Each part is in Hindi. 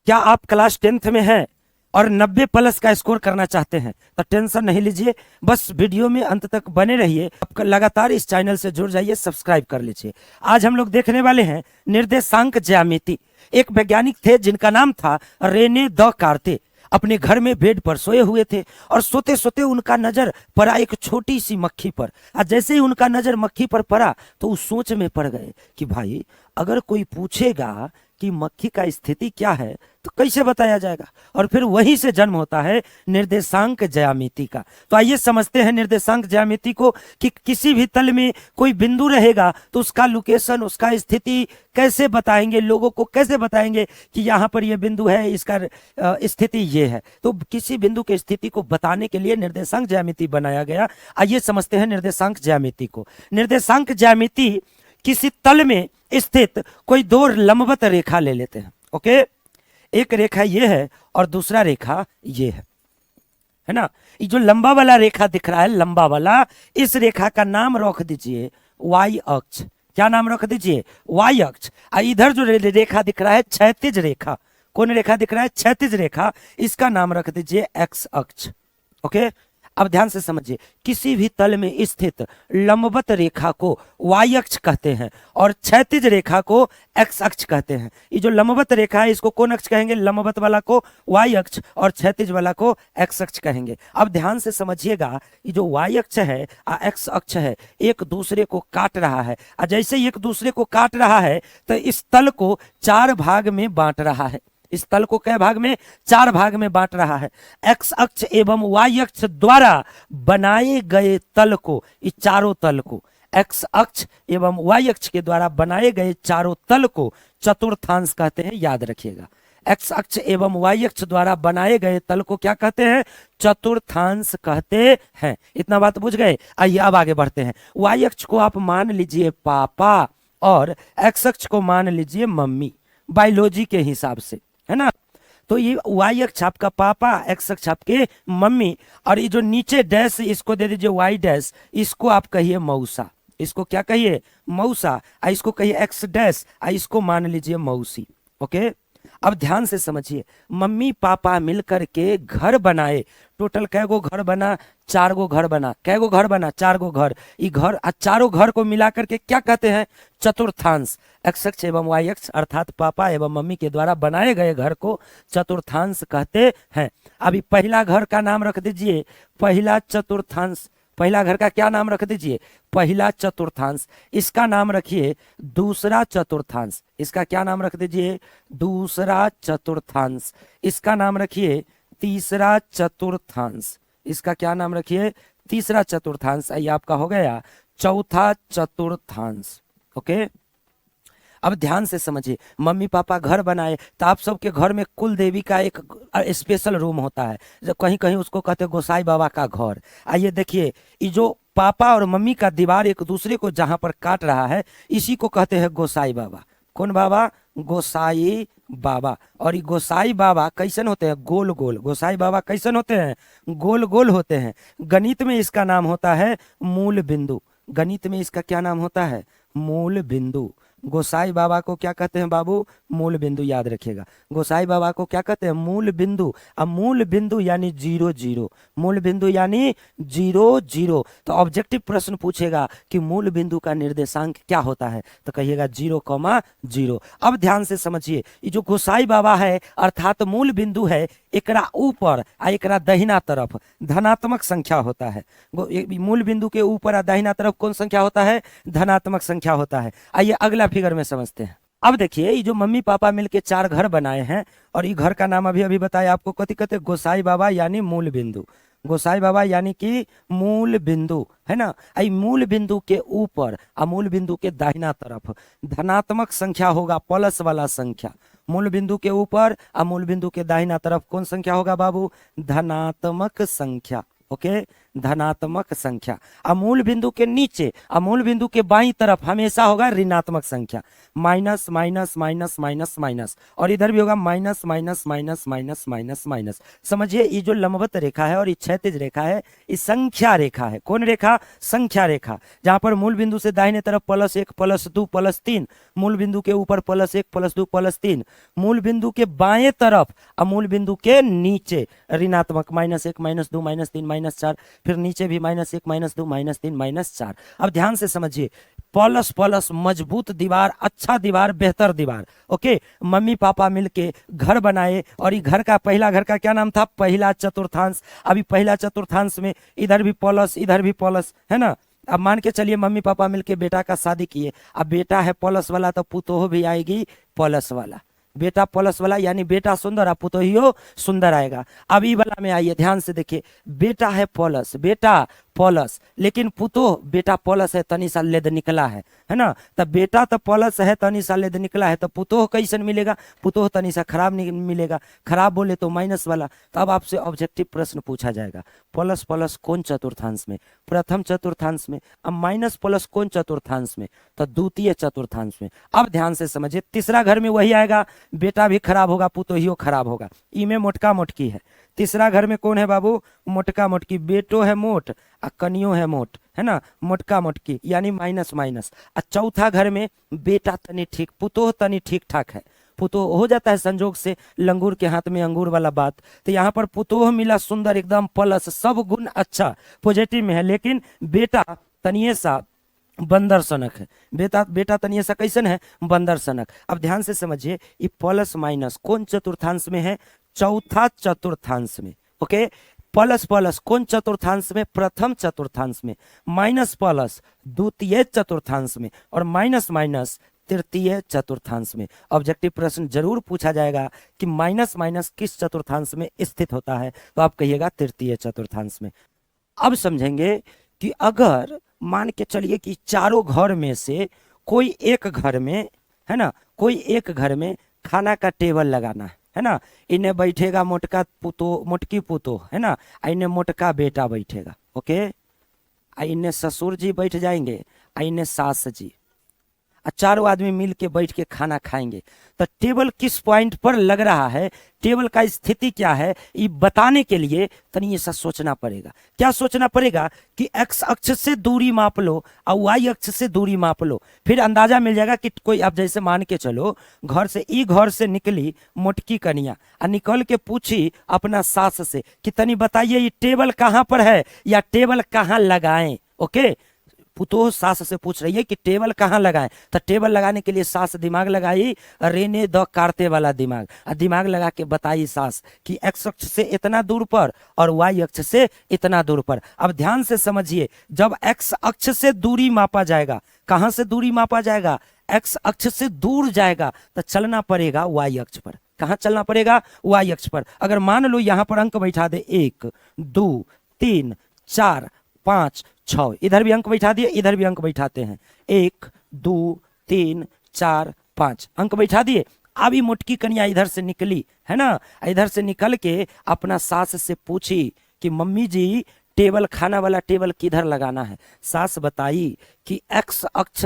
क्या आप क्लास 10th में हैं और 90 प्लस का स्कोर करना चाहते हैं तो टेंशन नहीं लीजिए, बस वीडियो में अंत तक बने रहिए। आप लगातार इस चैनल से जुड़ जाइए, सब्सक्राइब कर लीजिए। आज हम लोग देखने वाले हैं निर्देशांक ज्यामिति। एक वैज्ञानिक थे जिनका नाम था रेने द कार्ते। अपने घर में बेड पर सोए हुए थे और सोते सोते उनका नजर पड़ा एक छोटी सी मक्खी पर। और जैसे ही उनका नजर मक्खी पर पड़ा तो उस सोच में पड़ गए कि भाई अगर कोई पूछेगा कि मक्खी का स्थिति क्या है तो कैसे बताया जाएगा। और फिर वहीं से जन्म होता है निर्देशांक ज्यामिति का। तो आइए समझते हैं निर्देशांक ज्यामिति को कि किसी भी तल में कोई बिंदु रहेगा तो उसका लोकेशन, उसका स्थिति कैसे बताएंगे, लोगों को कैसे बताएंगे कि यहाँ पर ये बिंदु है, इसका स्थिति ये है। तो किसी बिंदु की स्थिति को बताने के लिए निर्देशांक ज्यामिति बनाया गया। आइए समझते हैं निर्देशांक ज्यामिति को। निर्देशांक ज्यामिति किसी तल में स्थित कोई दो लंबवत रेखा ले लेते हैं। ओके, एक रेखा ये है और दूसरा रेखा ये है ना। ये जो लंबा वाला रेखा दिख रहा है, लंबा वाला, इस रेखा का नाम रख दीजिए वाई अक्ष। क्या नाम रख दीजिए? वाई अक्ष। इधर जो रेखा दिख रहा है क्षैतिज रेखा, कौन रेखा दिख रहा है? क्षैतिज रेखा, इसका नाम रख दीजिए एक्स अक्ष। ओके, अब ध्यान से समझिए, किसी भी तल में स्थित लंबवत रेखा को वाई अक्ष कहते हैं और क्षैतिज रेखा को एक्स अक्ष कहते हैं। ये जो लंबवत रेखा है इसको कौन अक्ष कहेंगे? लंबवत वाला को वाई अक्ष और क्षैतिज वाला को एक्स अक्ष कहेंगे। अब ध्यान से समझिएगा, ये जो वाई अक्ष है और एक्स अक्ष है एक दूसरे को काट रहा है। और जैसे ही एक दूसरे को काट रहा है तो इस तल को 4 भाग में बांट रहा है। इस तल को कई भाग में? 4 भाग में बांट रहा है। एक्स अक्ष एवं वाई अक्ष द्वारा बनाए गए तल को, इस चारों तल को, एक्स अक्ष एवं वाई अक्ष के द्वारा बनाए गए चारों तल को चतुर्थांश कहते हैं। याद रखिएगा, एक्स अक्ष एवं वाई अक्ष द्वारा बनाए गए तल को क्या कहते हैं? चतुर्थांश कहते हैं। इतना बात बुझ गए? आइए अब आगे बढ़ते हैं। वाई अक्ष को आप मान लीजिए पापा और एक्स अक्ष को मान लीजिए मम्मी, बायोलॉजी के हिसाब से, है ना। तो ये वाई अक्ष आपका पापा, एक्स अक्ष आपके मम्मी, और ये जो नीचे डैश इसको दे दीजिए वाई डैश, इसको आप कहिए मौसा। इसको क्या कहिए? मौसा। इसको कहिए एक्स डैश, इसको मान लीजिए मौसी। ओके, अब ध्यान से समझिए, मम्मी पापा मिलकर के घर बनाए। टोटल कै गो घर बना? 4 गो घर बना। कै गो घर बना? 4 गो घर। ये घर, चारों घर को मिला करके क्या कहते हैं? चतुर्थांश। एक्स अक्ष एवं वाई अक्ष अर्थात पापा एवं मम्मी के द्वारा बनाए गए घर को चतुर्थांश कहते हैं। अभी पहला घर का नाम रख दीजिए पहला चतुर्थांश। पहला घर का क्या नाम रख दीजिए? पहला चतुर्थांश। इसका नाम रखिए दूसरा चतुर्थांश। इसका क्या नाम रख दीजिए? दूसरा चतुर्थांश। इसका नाम रखिए तीसरा चतुर्थांश। इसका क्या नाम रखिए? तीसरा चतुर्थांश। ये आपका हो गया चौथा चतुर्थांश। ओके, अब ध्यान से समझिए, मम्मी पापा घर बनाए तो आप सबके घर में कुल देवी का एक स्पेशल रूम होता है, जो कहीं कहीं उसको कहते हैं गोसाई बाबा का घर। आइए देखिए, ये जो पापा और मम्मी का दीवार एक दूसरे को जहां पर काट रहा है इसी को कहते हैं गोसाई बाबा। कौन बाबा? गोसाई बाबा। और ये गोसाई बाबा कैसन होते हैं? गोल गोल। गोसाई बाबा कैसन होते हैं? गोल गोल होते हैं। गणित में इसका नाम होता है मूल बिंदु। गणित में इसका क्या नाम होता है? मूल बिंदु। गोसाई बाबा को क्या कहते हैं बाबू? मूल बिंदु। याद रखिएगा, गोसाई बाबा को क्या कहते हैं? मूल बिंदु। अब मूल बिंदु यानी 0 0। मूल बिंदु यानी 0 0। तो ऑब्जेक्टिव प्रश्न पूछेगा कि मूल बिंदु का निर्देशांक क्या होता है, तो कहिएगा 0,0। अब ध्यान से समझिए, ये जो गोसाई बाबा है अर्थात मूल बिंदु है, एकरा ऊपर आ एकरा दहिना तरफ धनात्मक संख्या होता है। मूल बिंदु के ऊपर आ दाहिना तरफ कौन संख्या होता है? धनात्मक संख्या होता है। आइए अगला फिगर में समझते हैं। अब देखिए, ये जो मम्मी पापा मिलके 4 घर बनाए हैं और ये घर का नाम अभी अभी बताया आपको, कथी कहते? गोसाई बाबा यानी मूल बिंदु। गोसाई बाबा यानी कि मूल बिंदु, है ना। आई मूल बिंदु के ऊपर और मूल बिंदु के दाहिना तरफ धनात्मक संख्या होगा, प्लस वाला संख्या। मूल बिंदु के ऊपर और मूल बिंदु के दाहिना तरफ कौन संख्या होगा बाबू? धनात्मक संख्या। ओके, धनात्मक संख्या। अब मूल बिंदु के नीचे, अब मूल बिंदु के बाईं तरफ हमेशा होगा ऋणात्मक संख्या, minus minus minus minus minus, और इधर भी होगा minus minus minus minus minus minus. समझिए ये जो लंबवत रेखा है और ये क्षैतिज रेखा है, ये संख्या रेखा है। कौन रेखा? संख्या रेखा। जहां पर मूल बिंदु से दाहिने तरफ +1 +2 +3, मूल बिंदु के ऊपर +1 +2 +3, मूल बिंदु के बाएं तरफ और मूल बिंदु के नीचे ऋणात्मक -1 -2 -3 -4, फिर नीचे भी -1 -2 -3 -4। अब ध्यान से समझिए, प्लस प्लस मजबूत दीवार, अच्छा दीवार, बेहतर दीवार। ओके, मम्मी पापा मिलके घर बनाए और ये घर का, पहला घर का क्या नाम था? पहला चतुर्थांश। अभी पहला चतुर्थांश में इधर भी प्लस इधर भी प्लस, है ना। अब मान के चलिए मम्मी पापा मिलके बेटा का शादी किए, अब बेटा है प्लस वाला तो पुतोह भी आएगी प्लस वाला। बेटा प्लस वाला यानी बेटा सुंदर और पुतोहियो सुंदर आएगा। अब ई वाला में आइए, ध्यान से देखिए, बेटा है प्लस, बेटा प्लस, लेकिन पुतोह, बेटा प्लस है तनी सा लेद निकला है ना। तब बेटा तो प्लस है तनी सा लेद निकला है, तो पुतोह कैसन मिलेगा? पुतोह तनी सा खराब नहीं मिलेगा, खराब बोले तो माइनस वाला। तो अब आपसे ऑब्जेक्टिव प्रश्न पूछा जाएगा, प्लस प्लस कौन चतुर्थांश में? प्रथम चतुर्थांश में। अब माइनस प्लस कौन चतुर्थांश में? तो द्वितीय चतुर्थांश में। अब ध्यान से समझिए, तीसरा घर में वही आएगा, बेटा भी खराब होगा, पुतोहियो खराब होगा। ई में मोटका मोटकी है। तीसरा घर में कौन है बाबू? मोटका मोटकी, बेटो है मोट और कनियो है मोट, है ना, मोटका मोटकी यानी माइनस माइनस। और चौथा घर में बेटा तनी ठीक, पुतोह तनी ठीक ठाक है। पुतोह हो जाता है संजोग से, लंगूर के हाथ में अंगूर वाला बात। तो यहाँ पर पुतोह मिला सुंदर, एकदम प्लस, सब गुण अच्छा पॉजिटिव में है, लेकिन बेटा तनिए सा बंदर सनक है। बेटा तनिए सा कैसन है? बंदर सनक। अब ध्यान से समझिए, ये प्लस माइनस कौन चतुर्थांश में है? चौथा चतुर्थांश में। ओके, प्लस प्लस कौन चतुर्थांश में? प्रथम चतुर्थांश में। माइनस प्लस द्वितीय चतुर्थांश में, और माइनस माइनस तृतीय चतुर्थांश में। ऑब्जेक्टिव प्रश्न जरूर पूछा जाएगा कि माइनस माइनस किस चतुर्थांश में स्थित होता है, तो आप कहिएगा तृतीय चतुर्थांश में। अब समझेंगे कि अगर मान के चलिए कि चारों घर में से कोई एक घर में, है ना, कोई एक घर में खाना का टेबल लगाना है ना। इन्हें बैठेगा मोटका पुतो, मोटकी पुतो, है ना, इन्हें मोटका बेटा बैठेगा। ओके, इन्हें ससुर जी बैठ जाएंगे, इन्हें सास जी, चारों आदमी मिल के बैठ के खाना खाएंगे। तो टेबल किस पॉइंट पर लग रहा है, टेबल का स्थिति क्या है, ये बताने के लिए तनी ऐसा सोचना पड़ेगा। क्या सोचना पड़ेगा कि एक्स अक्ष से दूरी माप लो और वाई अक्ष से दूरी माप लो, फिर अंदाजा मिल जाएगा कि कोई, अब जैसे मान के चलो घर से निकली मोटकी कनिया और निकल के पूछी अपना सास से कि तनी बताइए ये टेबल कहाँ पर है या टेबल कहाँ लगाएं। ओके, पुतोह सास से पूछ रही है कि टेबल कहाँ लगाएं। तो टेबल लगाने के लिए सास दिमाग लगाई, रेने द काटते वाला दिमाग, दिमाग लगा के बताई सास कि एक्स अक्ष से इतना दूर पर और वाई अक्ष से इतना दूर पर। अब ध्यान से समझिए, जब एक्स अक्ष से दूरी मापा जाएगा, कहां से दूरी मापा जाएगा? एक्स अक्ष से दूर जाएगा तो चलना पड़ेगा वाई अक्ष पर। कहां चलना पड़ेगा? वाई अक्ष पर। अगर मान लो यहां पर अंक बैठा दे 1 2 3 4 5 6, इधर भी अंक बैठा दिए, इधर भी अंक बैठाते हैं, 1 2 3 4 5 अंक बैठा दिए। अब ये मोटकी कन्या इधर से निकली, है ना, इधर से निकल के अपना सास से पूछी कि मम्मी जी टेबल, खाना वाला टेबल किधर लगाना है। सास बताई कि एक्स अक्ष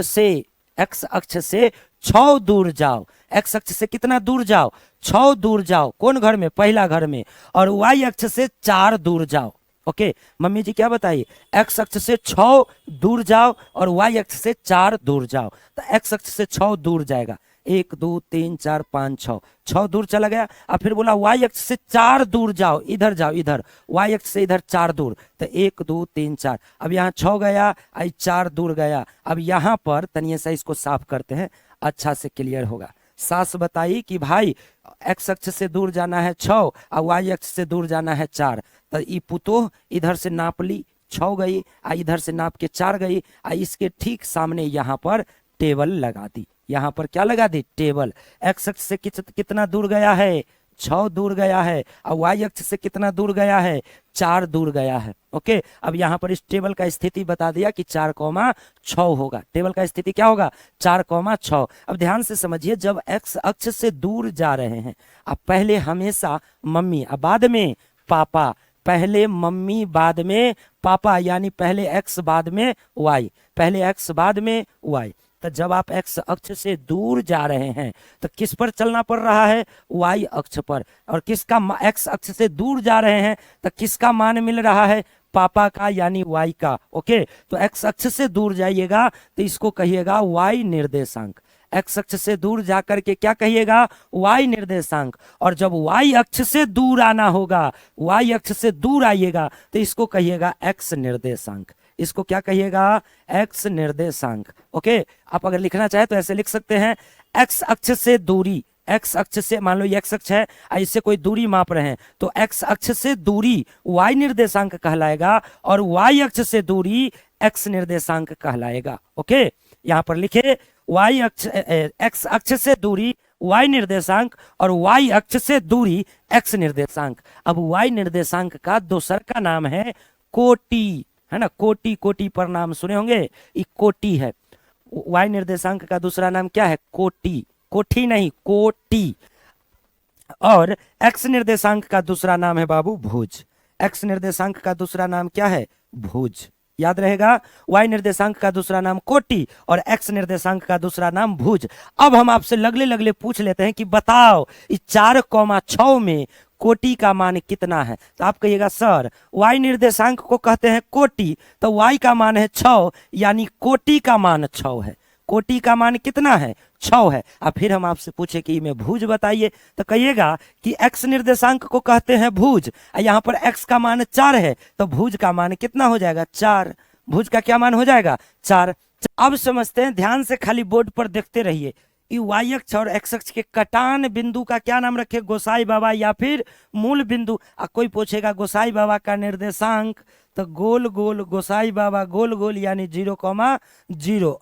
से 6 दूर जाओ। एक्स अक्ष से कितना दूर जाओ? 6 दूर जाओ। कौन घर में? पहला घर में। और वाई अक्ष से 4 दूर जाओ। ओके, मम्मी जी क्या बताइए? एक्स अक्ष से 6 दूर जाओ और वाई अक्ष से 4 दूर जाओ। तो एक्स अक्ष से 6 दूर जाएगा, 1 2 3 4 5 6 दूर चला गया। अब फिर बोला वाई अक्ष से 4 दूर जाओ, इधर जाओ, इधर वाई अक्ष से इधर 4 दूर, तो 1 2 3 4। अब यहाँ 6 गया, आई 4 दूर गया। अब यहाँ पर तनिए सा इसको साफ करते हैं, अच्छा से क्लियर होगा। सास बताई कि भाई एक्स अक्ष से दूर जाना है 6 और वाई अक्ष से दूर जाना है 4। तो ये पुतोह इधर से नाप ली, 6 गई, इधर से नाप के 4 गई, इसके ठीक सामने यहाँ पर टेबल लगा दी। यहाँ पर क्या लगा दी? टेबल। एक्स अक्ष से कितना दूर गया है? 6 दूर गया है। और वाई अक्ष से कितना दूर गया है? 4 दूर गया है। ओके, अब यहाँ पर इस टेबल का स्थिति बता दिया कि 4,6 होगा। टेबल का स्थिति क्या होगा? 4,6। अब ध्यान से समझिए, जब एक्स अक्ष से दूर जा रहे हैं, अब पहले हमेशा मम्मी, अब बाद में पापा, पहले मम्मी बाद में पापा, यानी पहले एक्स बाद में वाई, पहले एक्स बाद में वाई। तो जब आप एक्स अक्ष से दूर जा रहे हैं तो किस पर चलना पड़ रहा है, वाई अक्ष पर। और किसका, एक्स अक्ष से दूर जा रहे हैं तो किसका मान मिल रहा है, पापा का, यानी वाई का। ओके, तो एक्स अक्ष से दूर जाइएगा तो इसको कहिएगा वाई निर्देशांक। एक्स अक्ष से दूर जाकर के क्या कहिएगा, वाई निर्देशांक। और जब वाई अक्ष से दूर आना होगा, वाई अक्ष से दूर आइएगा तो इसको कहिएगा एक्स निर्देशांक। इसको क्या कहिएगा, एक्स निर्देशांक। ओके, आप अगर लिखना चाहे तो ऐसे लिख सकते हैं, एक्स अक्ष से दूरी, एक्स अक्ष से, मान लो ये एक्स अक्ष है, इससे कोई दूरी माप रहे हैं तो एक्स अक्ष से दूरी वाई निर्देशांक कहलाएगा, और वाई अक्ष से दूरी एक्स निर्देशांक कहलाएगा। ओके, यहां पर लिखे वाई अक्ष, एक्स अक्ष से दूरी वाई निर्देशांक और वाई अक्ष से दूरी एक्स निर्देशांक। अब वाई निर्देशांक का दूसर का नाम है कोटि, है ना, कोटि, कोटि पर नाम सुने होंगे, ये कोटि है। वाई निर्देशांक का दूसरा नाम क्या है, कोटि, कोठी नहीं, कोटि। और एक्स निर्देशांक का दूसरा नाम है बाबू भुज। एक्स निर्देशांक का दूसरा नाम क्या है, भुज, याद रहेगा। वाई निर्देशांक का दूसरा नाम कोटि और एक्स निर्देशांक का दूसरा नाम भुज। अब हम आपसे लगले लगले पूछ लेते हैं कि बताओ इस 4,6 में कोटि का मान कितना है। तो आप कहिएगा सर वाई निर्देशांक को कहते हैं कोटि, तो वाई का मान है 6, यानी कोटि का मान 6 है। कोटि का मान कितना है, 6 है। अब फिर हम आपसे पूछे कि में भुज बताइए, तो कहिएगा कि एक्स निर्देशांक को कहते हैं भुज, यहाँ पर एक्स का मान 4 है तो भुज का मान कितना हो जाएगा, 4। भुज का क्या मान हो जाएगा, 4। अब समझते हैं, ध्यान से खाली बोर्ड पर देखते रहिए। वाई अक्ष और एक्स अक्ष के कटान बिंदु का क्या नाम रखे, गोसाई बाबा या फिर मूल बिंदु। कोई पूछेगा गोसाई बाबा का निर्देशांक, तो गोल गोल गोसाई बाबा गोल गोल, यानी 0,0।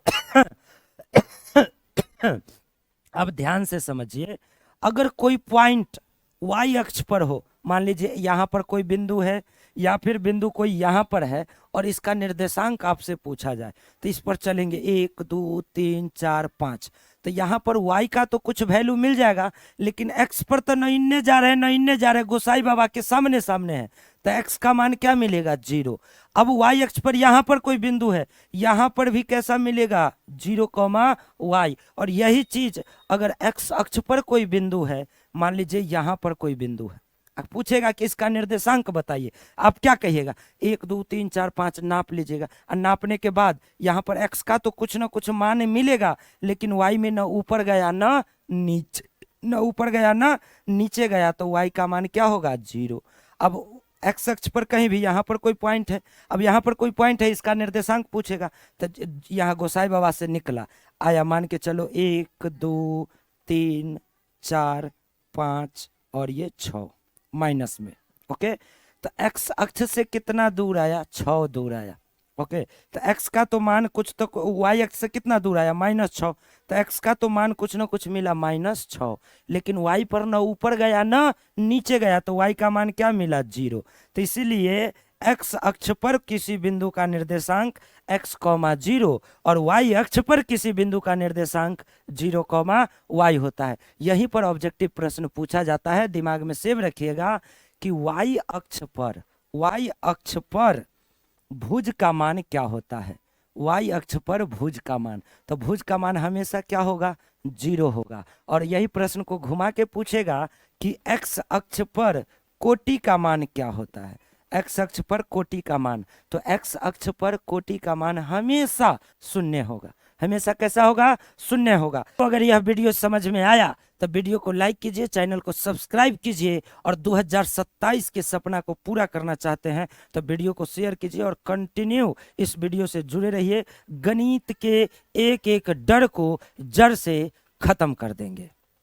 अब ध्यान से समझिए, अगर कोई पॉइंट वाई अक्ष पर हो, मान लीजिए यहां पर कोई बिंदु है या फिर बिंदु कोई यहां पर है और इसका निर्देशांक आपसे पूछा जाए तो इस पर चलेंगे 1 2 3 4 5, तो यहाँ पर y का तो कुछ वैल्यू मिल जाएगा, लेकिन x पर तो न इन्ने जा रहे हैं न इन्ने जा रहे हैं, गोसाई बाबा के सामने सामने है, तो x का मान क्या मिलेगा, 0। अब y अक्ष पर यहाँ पर कोई बिंदु है, यहाँ पर भी कैसा मिलेगा, 0,y। और यही चीज अगर x अक्ष पर कोई बिंदु है, मान लीजिए यहाँ पर कोई बिंदु है, पूछेगा कि इसका निर्देशांक बताइए, आप क्या कहिएगा, 1 2 3 4 5 नाप लीजिएगा। और नापने के बाद यहाँ पर x का तो कुछ ना कुछ मान मिलेगा, लेकिन y में न ऊपर गया न नीचे, न ऊपर गया न नीचे गया, तो y का मान क्या होगा, 0। अब x अक्ष पर कहीं भी यहाँ पर कोई पॉइंट है, अब यहाँ पर कोई पॉइंट है, इसका निर्देशांक पूछेगा, तो यहाँ गोसाई बाबा से निकला आया, मान के चलो 1 2 3 4 5 और ये 6 माइनस में। ओके, तो x अक्ष से कितना दूर आया, 6 दूर आया। ओके, तो x का तो मान कुछ, तो y अक्ष से कितना दूर आया, -6, तो x का तो मान कुछ ना कुछ मिला, -6, लेकिन y पर न ऊपर गया न नीचे गया, तो y का मान क्या मिला, 0। तो इसीलिए x अक्ष पर किसी बिंदु का निर्देशांक x, 0 और y अक्ष पर किसी बिंदु का निर्देशांक 0, y होता है। यहीं पर ऑब्जेक्टिव प्रश्न पूछा जाता है, दिमाग में सेव रखिएगा कि y अक्ष पर भुज का मान क्या होता है, y अक्ष पर भुज का मान, तो भुज का मान हमेशा क्या होगा, 0 होगा। और यही प्रश्न को घुमा के पूछेगा कि x अक्ष पर कोटि का मान क्या होता है, x अक्ष पर कोटि का मान, तो x अक्ष पर कोटि का मान हमेशा 0 होगा, हमेशा कैसा होगा, 0 होगा। तो अगर यह वीडियो समझ में आया तो वीडियो को लाइक कीजिए, चैनल को सब्सक्राइब कीजिए, और 2027 के सपना को पूरा करना चाहते हैं तो वीडियो को शेयर कीजिए और कंटिन्यू इस वीडियो से जुड़े रहिए। गणित के एक एक डर को जड़ से खत्म कर देंगे।